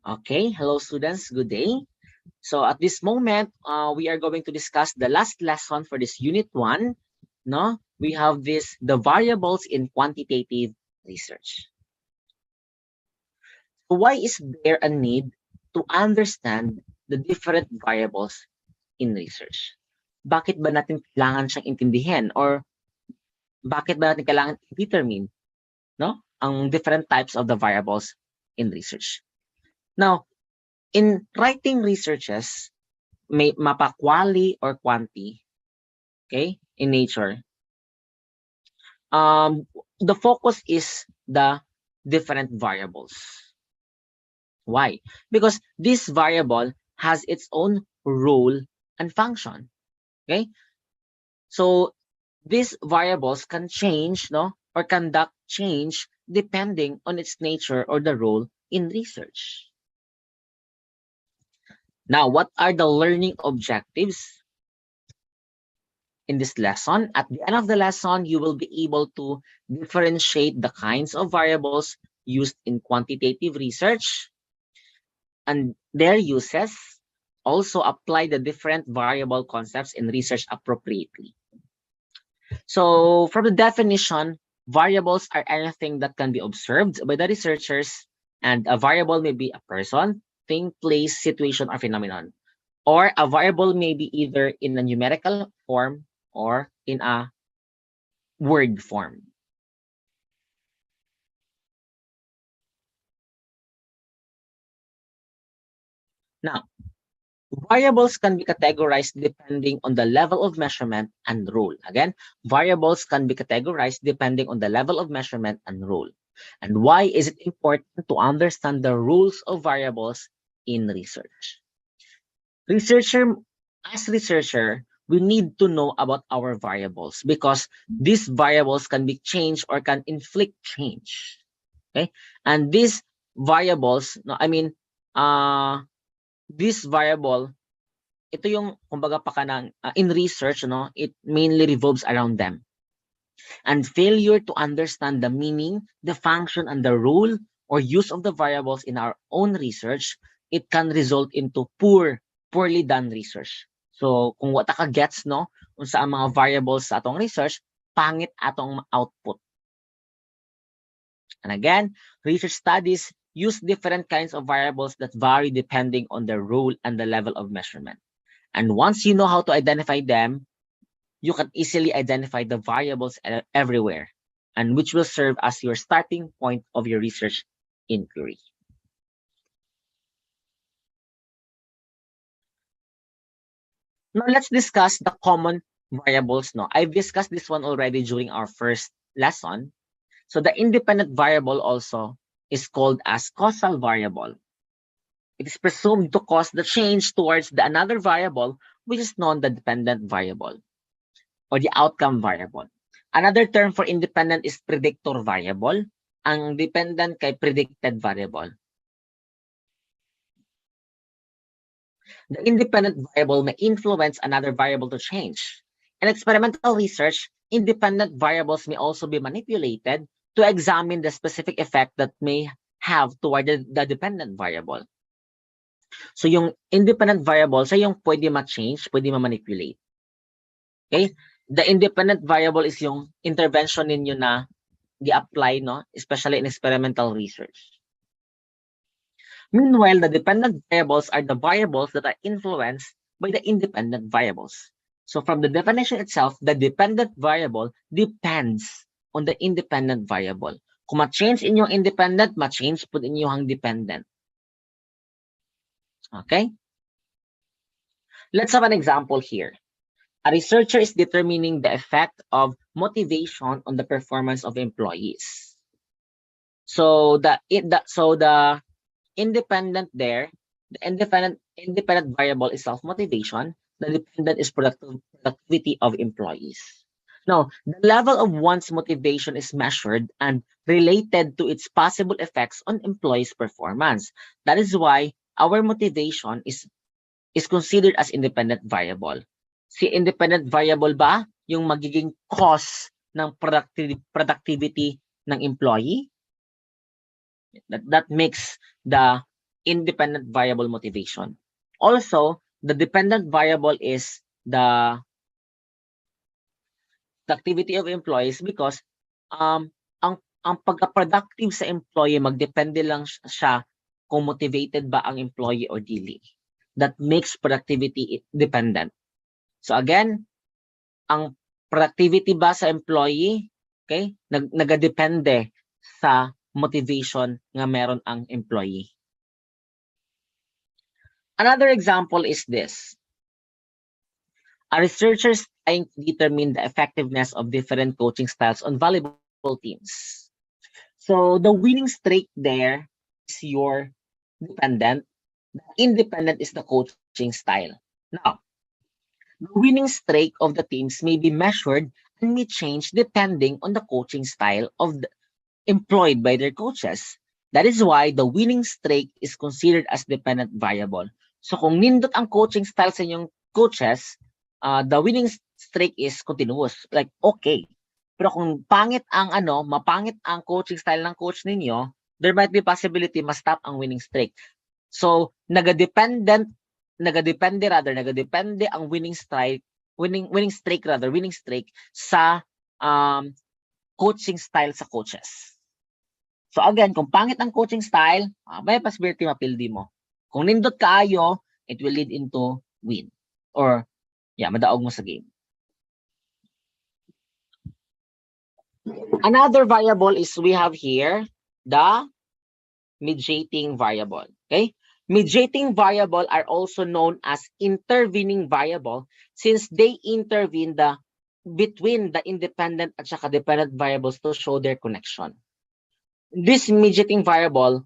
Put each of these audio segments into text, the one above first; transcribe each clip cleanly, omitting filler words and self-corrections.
Okay, hello students, good day. So at this moment, we are going to discuss the last lesson for this unit 1. No, we have the variables in quantitative research. So why is there a need to understand the different variables in research? Bakit ba natin kailangan siyang intindihin or bakit ba natin kailangan i-determine ang different types of the variables in research? Now, in writing researches, may mapa quali or quanti, okay, in nature. The focus is the different variables. Why? Because this variable has its own role and function. Okay, so these variables can change, or conduct change depending on its nature or the role in research. Now, what are the learning objectives in this lesson? At the end of the lesson, you will be able to differentiate the kinds of variables used in quantitative research and their uses. Also apply the different variable concepts in research appropriately. So from the definition, variables are anything that can be observed by the researchers, and a variable may be a person, thing, place, situation, or phenomenon. Or a variable may be either in a numerical form or in a word form. Now, variables can be categorized depending on the level of measurement and rule. Again, variables can be categorized depending on the level of measurement and rule. And why is it important to understand the rules of variables in research? As researcher, we need to know about our variables because these variables can be changed or can inflict change. Okay? And these variables, this variable, ito yung kumbaga in research, it mainly revolves around them. And failure to understand the meaning, the function, and the role or use of the variables in our own research, it can result into poorly done research. So kung wata ka gets, kung sa mga variables sa atong research, pangit atong output. And again, research studies use different kinds of variables that vary depending on their role and the level of measurement. And once you know how to identify them, you can easily identify the variables everywhere, and which will serve as your starting point of your research inquiry. Now, let's discuss the common variables. I've discussed this one already during our first lesson. So the independent variable also is called as causal variable. It is presumed to cause the change towards another variable, which is known the dependent variable or the outcome variable. Another term for independent is predictor variable. Ang dependent kay predicted variable. The independent variable may influence another variable to change. In experimental research, independent variables may also be manipulated to examine the specific effect that may have toward the dependent variable. So yung independent variable, siya yung pwede ma-change, pwede ma-manipulate. Okay? The independent variable is yung intervention ninyo na di-apply, especially in experimental research. Meanwhile, the dependent variables are the variables that are influenced by the independent variables. So from the definition itself, the dependent variable depends on the independent variable. Kung ma-change inyong independent, ma-change po inyong dependent. Okay? Let's have an example here. A researcher is determining the effect of motivation on the performance of employees. So the independent there, the independent variable is self-motivation. The dependent is productivity of employees. Now, the level of one's motivation is measured and related to its possible effects on employees' performance. That is why our motivation is considered as independent variable. Si independent variable ba yung magiging cause ng productivity ng employee? That makes the independent variable motivation. Also, the dependent variable is the activity of employees because ang pagka-productive sa employee magdepende lang siya kung motivated ba ang employee or dili. That makes productivity dependent. So again, ang productivity ba sa employee, okay, nagadepende sa motivation nga meron ang employee. Another example is this. Our researchers determine the effectiveness of different coaching styles on volleyball teams. So the winning streak there is your dependent. The independent is the coaching style. Now, the winning streak of the teams may be measured and may change depending on the coaching style employed by their coaches. That is why the winning streak is considered as dependent variable. So kung nindot ang coaching style sa inyong coaches, the winning streak is continuous. Like, okay. Pero kung mapangit ang coaching style ng coach ninyo, there might be possibility ma-stop ang winning streak. So, nagadepende ang winning streak sa coaching style sa coaches. So again, kung pangit ang coaching style, may possibility mapildi mo. Kung nindot kaayo, it will lead into win. Or, madaog mo sa game. Another variable is we have here the mediating variable. Okay? Mediating variable are also known as intervening variable since they intervene between the independent at saka dependent variables to show their connection. This mediating variable,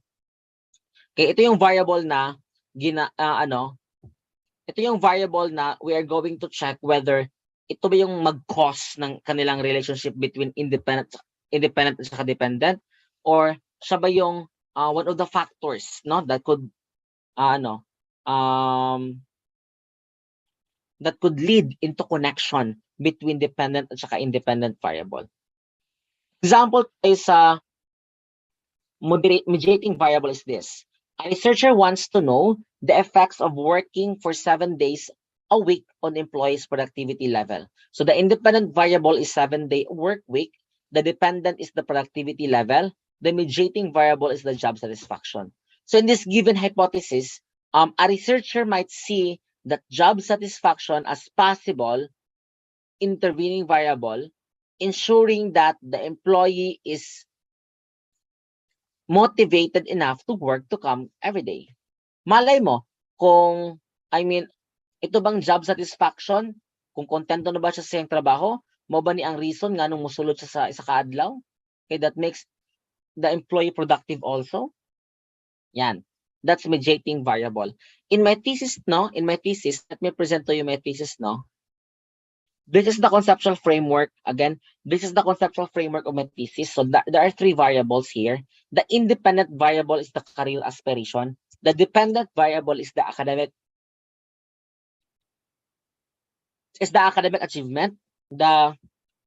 okay, ito yung variable na ito yung variable na we are going to check whether ito ba yung mag-cause ng kanilang relationship between independent at saka dependent, or siya ba yung one of the factors that could that could lead into connection between dependent at saka independent variable. Example is mediating variable is this. A researcher wants to know the effects of working for 7 days a week on employees' productivity level. So the independent variable is 7-day work week. The dependent is the productivity level. The mediating variable is the job satisfaction. So in this given hypothesis, a researcher might see that job satisfaction as possible intervening variable, ensuring that the employee is motivated enough to work to come every day. Malay mo, ito bang job satisfaction, kung kontento na ba siya sa iyang trabaho, mo ba ni ang reason nga nung musulod siya sa isa ka adlaw? Okay, that makes the employee productive also. Yan. That's mediating variable. In my thesis, let me present to you my thesis, This is the conceptual framework. Again, this is the conceptual framework of my thesis. So there are 3 variables here. The independent variable is the career aspiration. The dependent variable is the academic achievement. The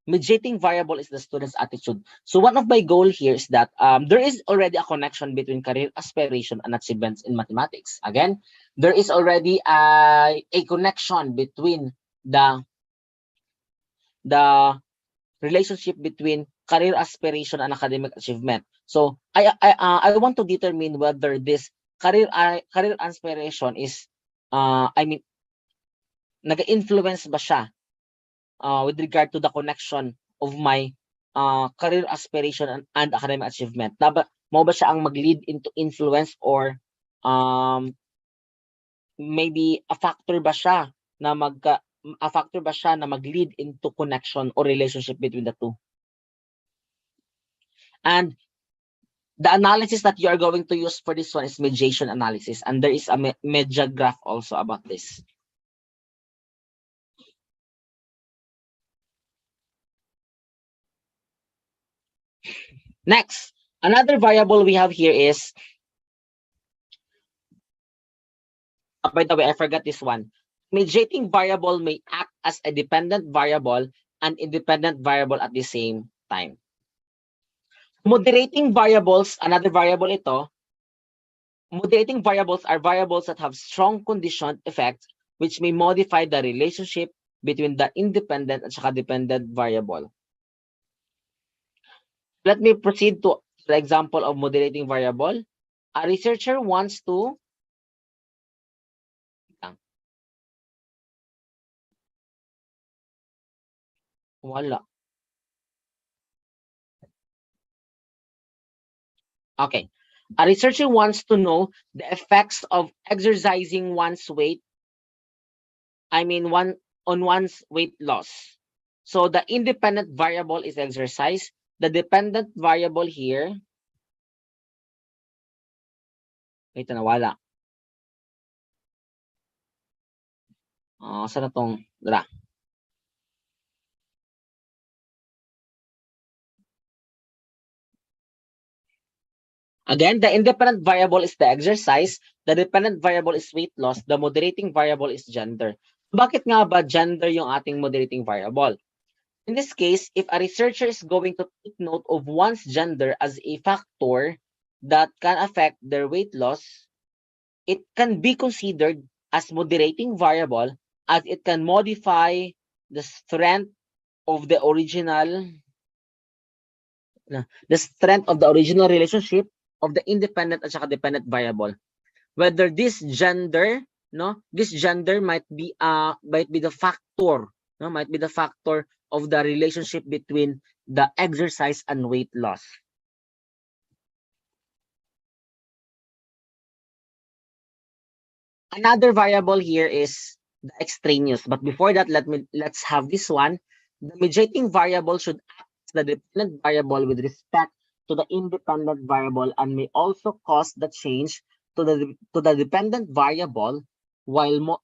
mediating variable is the student's attitude. So one of my goal here is that there is already a connection between career aspiration and achievements in mathematics. Again, there is already a connection between the relationship between career aspiration and academic achievement. So I want to determine whether this career aspiration is nag-influence ba siya with regard to the connection of my career aspiration and academic achievement. Mo ba siya ang mag-lead into influence, or maybe a factor ba siya na mag-lead into connection or relationship between the two? And the analysis that you are going to use for this one is mediation analysis, and there is a media graph also about this. Next, another variable we have here is, by the way, I forgot this one. Mediating variable may act as a dependent variable and independent variable at the same time. Moderating variables, another variable ito, moderating variables are variables that have strong conditioned effects which may modify the relationship between the independent at saka dependent variable. Let me proceed to the example of moderating variable. A researcher wants to wala. Okay. A researcher wants to know the effects of exercising one's weight, on one's weight loss. So the independent variable is exercise. The dependent variable here, wait, nawala. Saan na tong, dala. Again, the independent variable is the exercise, the dependent variable is weight loss, the moderating variable is gender. Bakit nga ba gender yung ating moderating variable? In this case, if a researcher is going to take note of one's gender as a factor that can affect their weight loss, it can be considered as moderating variable as it can modify the strength of the original relationship of the independent at saka dependent variable. Whether this gender might be the factor, might be the factor of the relationship between the exercise and weight loss. Another variable here is the extraneous, but before that, let's have this one. The mediating variable should act as the dependent variable with respect to the independent variable and may also cause the change to the dependent variable, while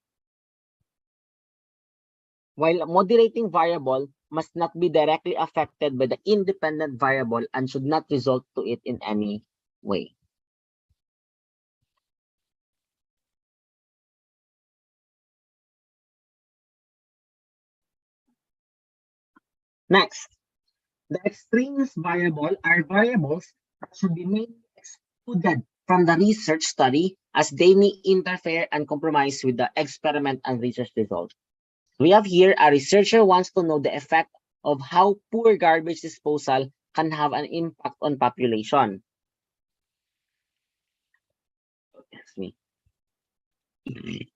moderating variable must not be directly affected by the independent variable and should not result to it in any way. Next, the extraneous variable are variables that should be made excluded from the research study as they may interfere and compromise with the experiment and research result. We have here a researcher wants to know the effect of how poor garbage disposal can have an impact on population. Excuse me.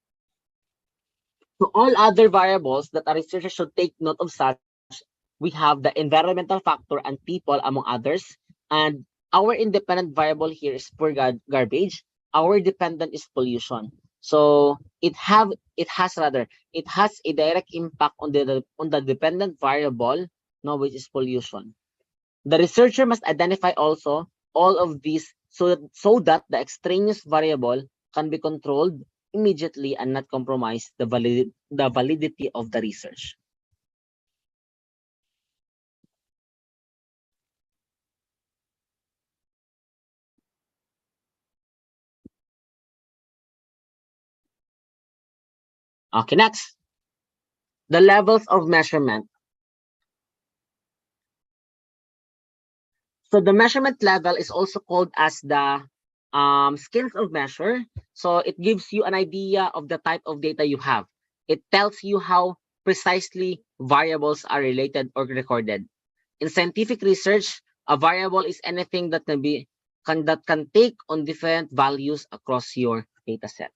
So all other variables that a researcher should take note of such, we have the environmental factor and people among others. And our independent variable here is poor garbage. Our dependent is pollution. So it has a direct impact on the dependent variable, which is pollution. The researcher must identify also all of these so that the extraneous variable can be controlled immediately and not compromise the validity of the research. Okay, next. The levels of measurement. So the measurement level is also called as the scales of measure. So it gives you an idea of the type of data you have. It tells you how precisely variables are related or recorded. In scientific research, a variable is anything that can take on different values across your data set.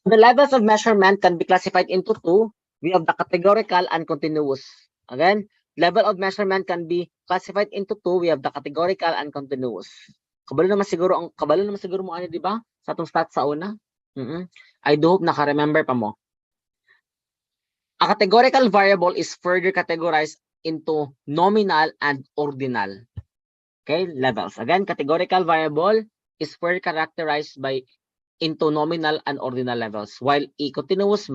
The levels of measurement can be classified into two. We have the categorical and continuous. Again, level of measurement can be classified into two. We have the categorical and continuous. Kabalo naman siguro mo ano, di ba? Sa atong stats sa una. I do hope naka-remember pa mo. A categorical variable is further categorized into nominal and ordinal. Okay, levels. Again, categorical variable is further characterized into nominal and ordinal levels, while a continuous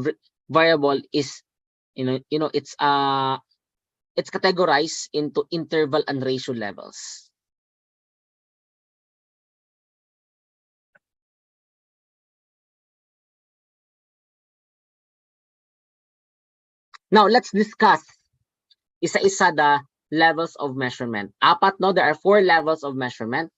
variable is it's categorized into interval and ratio levels. Now let's discuss isa-isa the levels of measurement. Apat, no? There are 4 levels of measurement.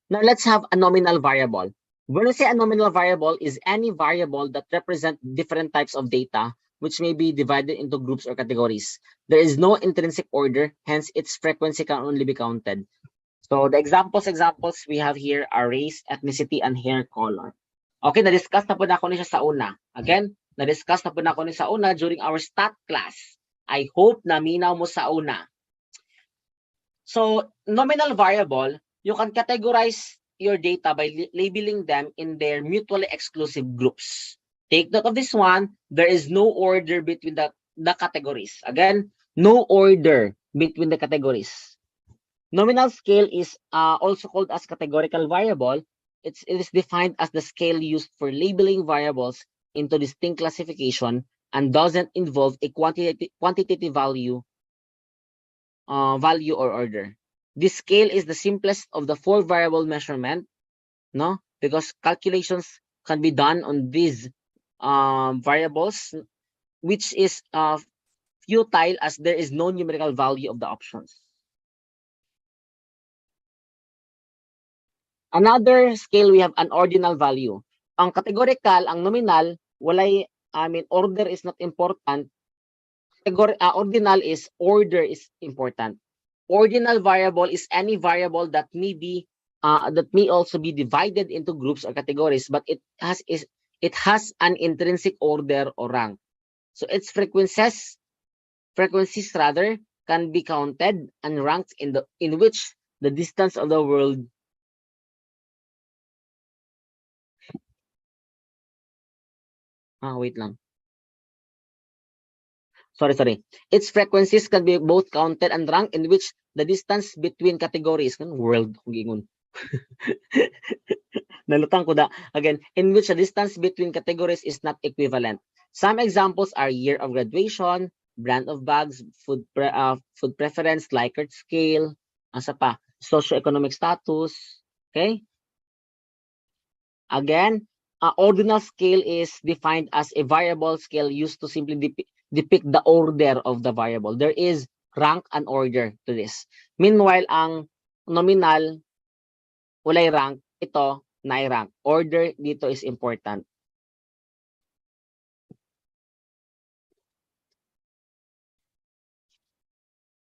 Now, let's have a nominal variable. When we say a nominal variable is any variable that represent different types of data, which may be divided into groups or categories. There is no intrinsic order, hence its frequency can only be counted. So the examples we have here are race, ethnicity, and hair color. Okay, na-discuss na po na ako niya sa una. Again, na-discuss na po na ako niya sa una during our stat class. I hope na minaw mo sa una. So, nominal variable, you can categorize your data by labeling them in their mutually exclusive groups. Take note of this one. There is no order between the categories. Again, no order between the categories. Nominal scale is also called as categorical variable. It is defined as the scale used for labeling variables into distinct classification and doesn't involve a quantitative value or order. This scale is the simplest of the 4 variable measurement, no? Because calculations can be done on these variables, which is futile as there is no numerical value of the options. Another scale, we have an ordinal value. Ang categorical, ang nominal, walay, order is not important. Ordinal is order is important. Ordinal variable is any variable that may also be divided into groups or categories, but it has an intrinsic order or rank. So its frequencies rather can be counted and ranked in which the distance of the world wait lang. Sorry. Its frequencies can be both counted and ranked in which the distance between categories, world, nalutang ko da. Again, in which the distance between categories is not equivalent. Some examples are year of graduation, brand of bags, food preference, Likert scale, asa pa, socioeconomic status, okay? Again, ordinal scale is defined as a variable scale used to simply depict the order of the variable. There is rank and order to this. Meanwhile, ang nominal, walay rank, ito, nai-rank. Order dito is important.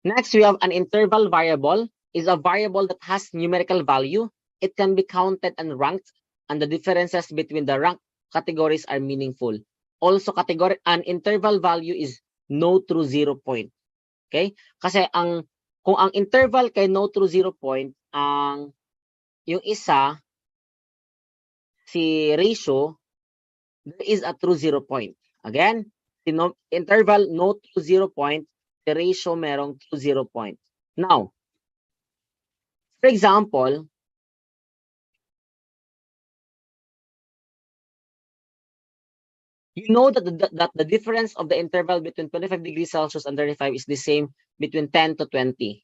Next, we have an interval variable. Is a variable that has numerical value. It can be counted and ranked, and the differences between the rank categories are meaningful. Also, an interval value is no through 0 point. Okay? Kasi kung ang interval kay no through 0 point, yung isa, si ratio, there is a true 0 point. Again, interval no through 0 point, the ratio merong true 0 point. Now, for example, you know that the difference of the interval between 25 degrees Celsius and 35 is the same between 10 to 20.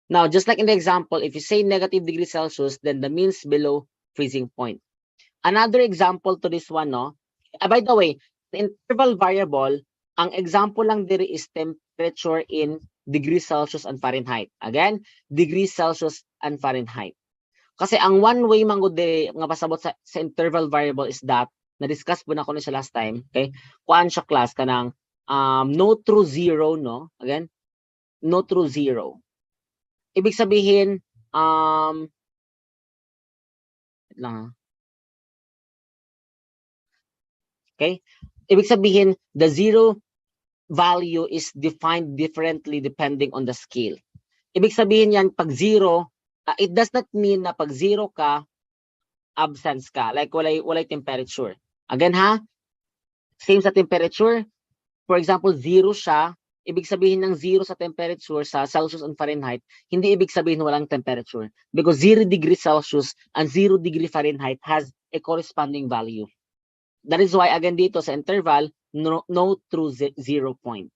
Now, just like in the example, if you say negative degrees Celsius, then the means below freezing point. Another example to this one, no? By the way, the interval variable, ang example lang diri is temperature in degrees Celsius and Fahrenheit. Again, degrees Celsius and Fahrenheit. Kasi ang one way man gud diri nga pasabot sa interval variable is that na-discuss po na ko na siya last time, okay? Kuan siya class kanang no through 0, no? Again, no through 0. Ibig sabihin okay? Ibig sabihin, the 0 value is defined differently depending on the scale. Ibig sabihin yan, pag 0, it does not mean na pag 0 ka, absence ka. Like, walay temperature. Again ha, same sa temperature. For example, 0 siya, ibig sabihin ng 0 sa temperature sa Celsius and Fahrenheit, hindi ibig sabihin walang temperature. Because 0 degree Celsius and 0 degree Fahrenheit has a corresponding value. That is why, again dito sa interval, no through 0 point.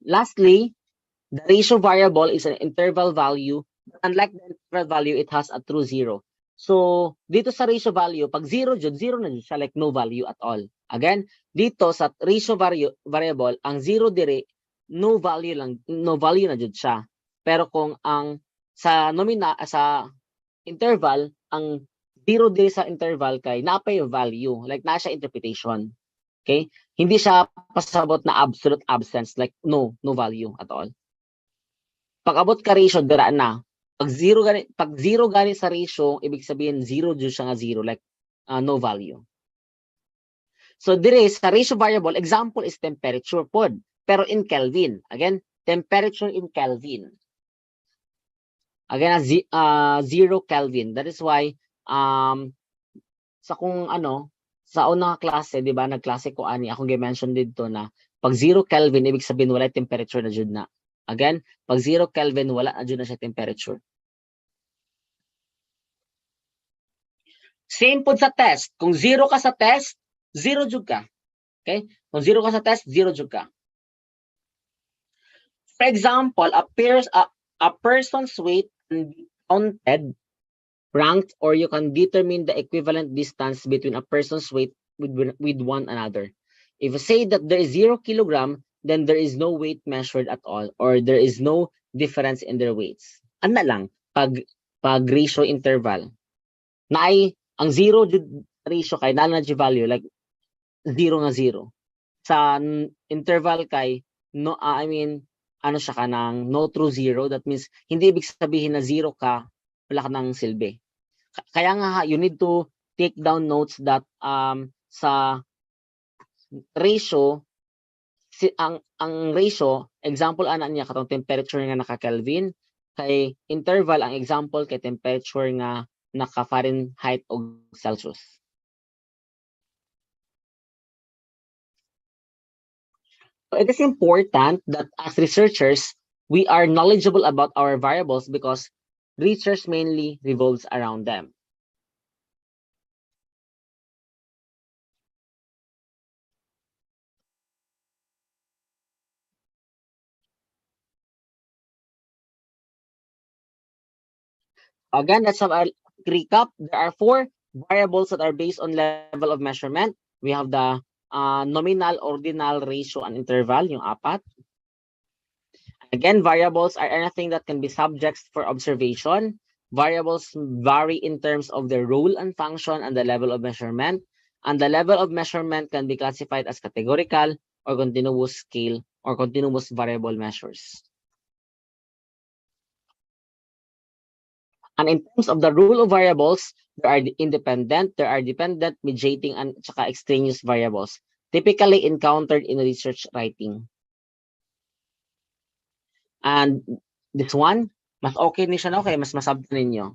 Lastly, the ratio variable is an interval value Unlike the integral value, it has a true zero. So, dito sa ratio value, pag zero jud, zero na jud siya, like no value at all. Again, dito sa ratio variable, ang zero dire, no value na jud siya. Pero kung ang sa interval, ang zero dire sa interval kay napay value, like na siya interpretation. Okay? Hindi siya pasabot na absolute absence, like no value at all. Pag abot ka ratio, dira na. Pag zero gani sa ratio, ibig sabihin zero jud siya nga zero, like no value. So dire sa ratio variable, example is temperature pod, pero in Kelvin. Again, temperature in Kelvin. Again, 0 Kelvin. That is why sa sa unang klase, di ba, nagklase ko ani akong gi-mention dito na pag 0 Kelvin, ibig sabihin wala temperature na jud na. Again, pag 0 Kelvin, wala na jud na siya temperature. Same po sa test. Kung 0 ka sa test, 0 jud ka. Okay? Kung 0 ka sa test, 0 jud ka. For example, a person's weight can be counted, ranked, or you can determine the equivalent distance between a person's weight with one another. If you say that there is 0 kilogram, then there is no weight measured at all, or there is no difference in their weights. Ano lang, pag ratio interval. Ang 0 ratio kay na value, like 0 nga 0. Sa interval kay, no, ano siya ka ng no true zero. That means, hindi ibig sabihin na 0 ka, wala ka ng silbi. Kaya nga, you need to take down notes that sa ratio, ang ratio, example ana niya katong temperature nga naka-Kelvin, kay interval ang example kay temperature nga naka-Fahrenheit o Celsius. So it is important that as researchers, we are knowledgeable about our variables because research mainly revolves around them. Again, let's have a recap. There are 4 variables that are based on level of measurement. We have the nominal, ordinal, ratio, and interval, yung 4. Again, variables are anything that can be subjects for observation. Variables vary in terms of their role and function and the level of measurement. And the level of measurement can be classified as categorical or continuous scale or continuous variable measures. And in terms of the rule of variables, there are independent, there are dependent, mediating, and saka extraneous variables, typically encountered in research writing. And this one, mas okay ni siya na okay, mas masabta ninyo.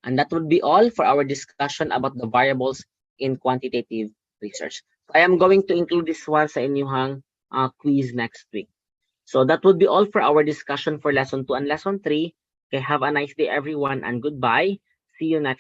And that would be all for our discussion about the variables in quantitative research. I am going to include this one sa inyong quiz next week. So that would be all for our discussion for lesson 2 and lesson 3. Okay, have a nice day everyone and goodbye. See you next